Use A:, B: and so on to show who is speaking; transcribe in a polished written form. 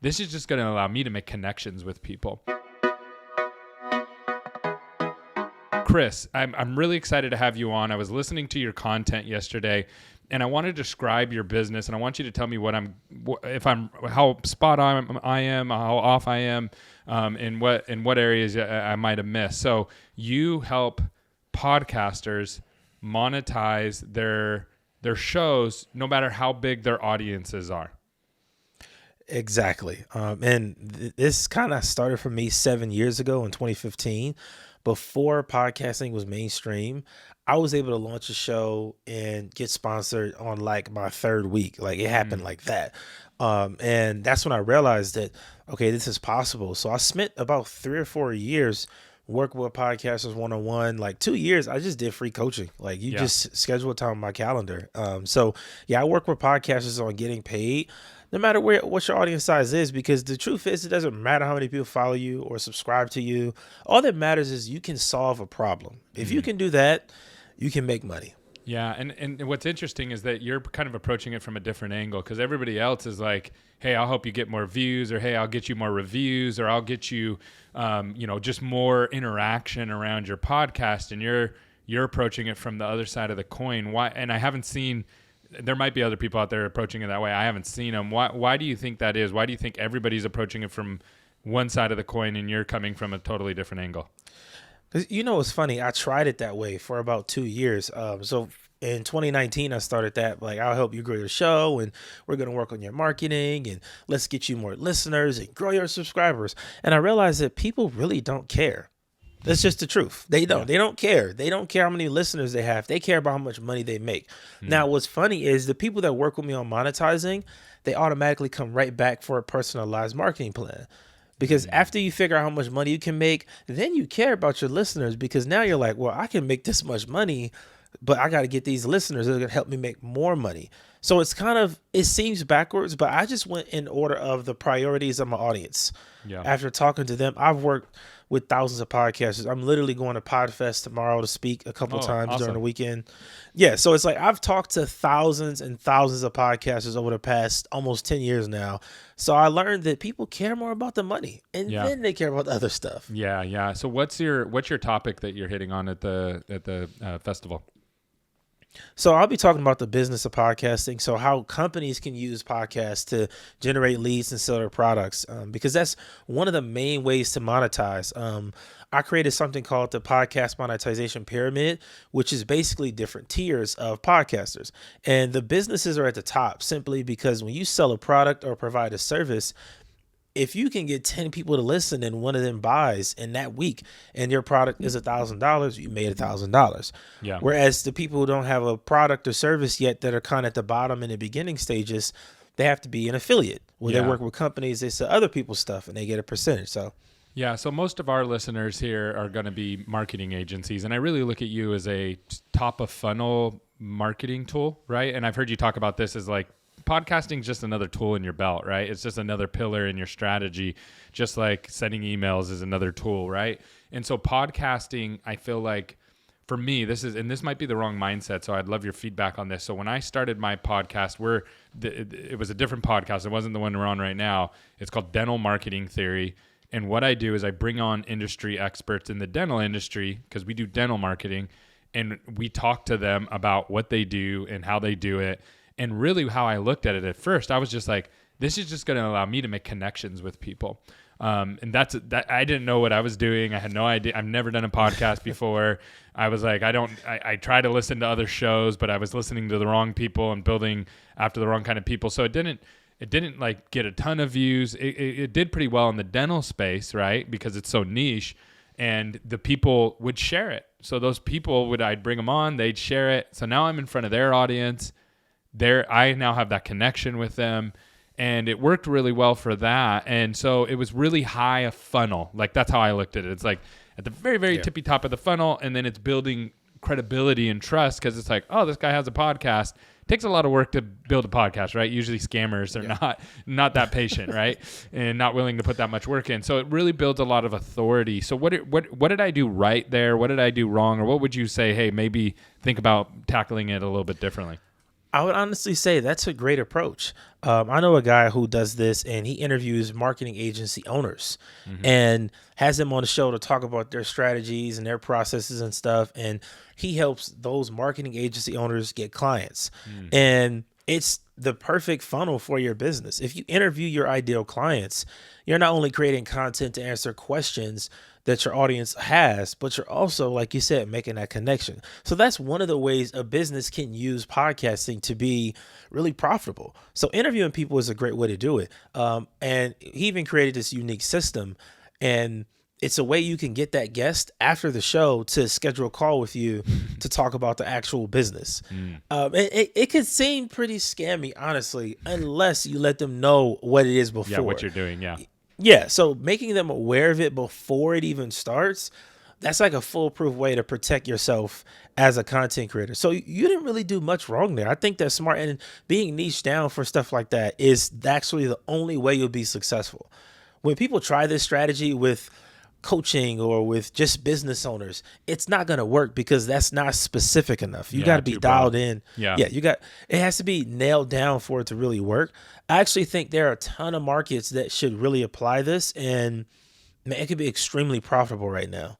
A: this is just going to allow me to make connections with people. Chris, I'm really excited to have you on. I was listening to your content yesterday, and I want to describe your business, and I want you to tell me how spot on I am, how off I am, in what areas I might have missed. So you help podcasters monetize their shows, no matter how big their audiences are.
B: Exactly. This kind of started for me 7 years ago in 2015. Before podcasting was mainstream, I was able to launch a show and get sponsored on like my third week. Like it happened like that. And that's when I realized that, okay, this is possible. So I spent about 3 or 4 years working with podcasters one-on-one. Like 2 years, I just did free coaching. Like you just schedule a time on my calendar. So yeah, I work with podcasters on getting paid, no matter what your audience size is, because the truth is it doesn't matter how many people follow you or subscribe to you. All that matters is you can solve a problem. If you can do that, you can make money.
A: Yeah, and what's interesting is that you're kind of approaching it from a different angle, because everybody else is like, hey, I'll help you get more views, or hey, I'll get you more reviews, or I'll get you, just more interaction around your podcast, and you're approaching it from the other side of the coin. Why? And I haven't seen. There might be other people out there approaching it that way. I haven't seen them. Why do you think that is? Why do you think everybody's approaching it from one side of the coin and you're coming from a totally different angle?
B: Because it's funny. I tried it that way for about 2 years. So in 2019, I started that. Like, I'll help you grow your show, and we're going to work on your marketing, and let's get you more listeners and grow your subscribers. And I realized that people really don't care. That's just the truth. They don't. They don't care. They don't care how many listeners they have. They care about how much money they make. Now, what's funny is the people that work with me on monetizing, they automatically come right back for a personalized marketing plan. Because after you figure out how much money you can make, then you care about your listeners, because now you're like, well, I can make this much money, but I got to get these listeners that are going to help me make more money. So it seems backwards, but I just went in order of the priorities of my audience. Yeah. After talking to them, I've worked with thousands of podcasters. I'm literally going to PodFest tomorrow to speak a couple times during the weekend. Yeah, so it's like I've talked to thousands and thousands of podcasters over the past almost 10 years now. So I learned that people care more about the money, and then they care about the other stuff.
A: Yeah. So what's your topic that you're hitting on at the festival?
B: So I'll be talking about the business of podcasting. So how companies can use podcasts to generate leads and sell their products, because that's one of the main ways to monetize. I created something called the podcast monetization pyramid, which is basically different tiers of podcasters. And the businesses are at the top simply because when you sell a product or provide a service, if you can get 10 people to listen and one of them buys in that week and your product is $1,000, you made $1,000. Yeah. Whereas the people who don't have a product or service yet that are kind of at the bottom in the beginning stages, they have to be an affiliate where they work with companies, they sell other people's stuff and they get a percentage. So
A: most of our listeners here are going to be marketing agencies, and I really look at you as a top of funnel marketing tool, right? And I've heard you talk about this as like, podcasting is just another tool in your belt, right? It's just another pillar in your strategy, just like sending emails is another tool, right? And so podcasting, I feel like for me, this might be the wrong mindset, so I'd love your feedback on this. So when I started my podcast, it was a different podcast. It wasn't the one we're on right now. It's called Dental Marketing Theory. And what I do is I bring on industry experts in the dental industry, because we do dental marketing, and we talk to them about what they do and how they do it. And really how I looked at it at first, I was just like, this is just going to allow me to make connections with people. And that I didn't know what I was doing. I had no idea. I've never done a podcast before. I was like, I try to listen to other shows, but I was listening to the wrong people and building after the wrong kind of people. So it didn't like get a ton of views. It did pretty well in the dental space, right? Because it's so niche, and the people would share it. So those people I'd bring them on, they'd share it. So now I'm in front of their audience. I now have that connection with them, and it worked really well for that. And so it was really high a funnel. Like that's how I looked at it. It's like at the very, very tippy top of the funnel, and then it's building credibility and trust, because it's like, oh, this guy has a podcast. It takes a lot of work to build a podcast, right? Usually scammers are not that patient, right? And not willing to put that much work in. So it really builds a lot of authority. So what did I do right there? What did I do wrong? Or what would you say, hey, maybe think about tackling it a little bit differently?
B: I would honestly say that's a great approach. I know a guy who does this, and he interviews marketing agency owners
A: Hmm.
B: and has them on the show to talk about their strategies and their processes and stuff. And he helps those marketing agency owners get clients.
A: Mm.
B: And it's the perfect funnel for your business. If you interview your ideal clients, you're not only creating content to answer questions that your audience has, but you're also, like you said, making that connection. So that's one of the ways a business can use podcasting to be really profitable. So interviewing people is a great way to do it. And he even created this unique system, and it's a way you can get that guest after the show to schedule a call with you to talk about the actual business.
A: Mm.
B: It could seem pretty scammy, honestly, unless you let them know what it is
A: Yeah, what
B: before.
A: you're doing. Yeah.
B: Yeah, so making them aware of it before it even starts, that's like a foolproof way to protect yourself as a content creator. So you didn't really do much wrong there. I think that's smart, and being niche down for stuff like that is actually the only way you'll be successful. When people try this strategy with coaching or with just business owners, it's not going to work because that's not specific enough. You got
A: Yeah,
B: to be
A: too broad.
B: dialed in.
A: Yeah.
B: Yeah, it has to be nailed down for it to really work. I actually think there are a ton of markets that should really apply this, and man, it could be extremely profitable right now.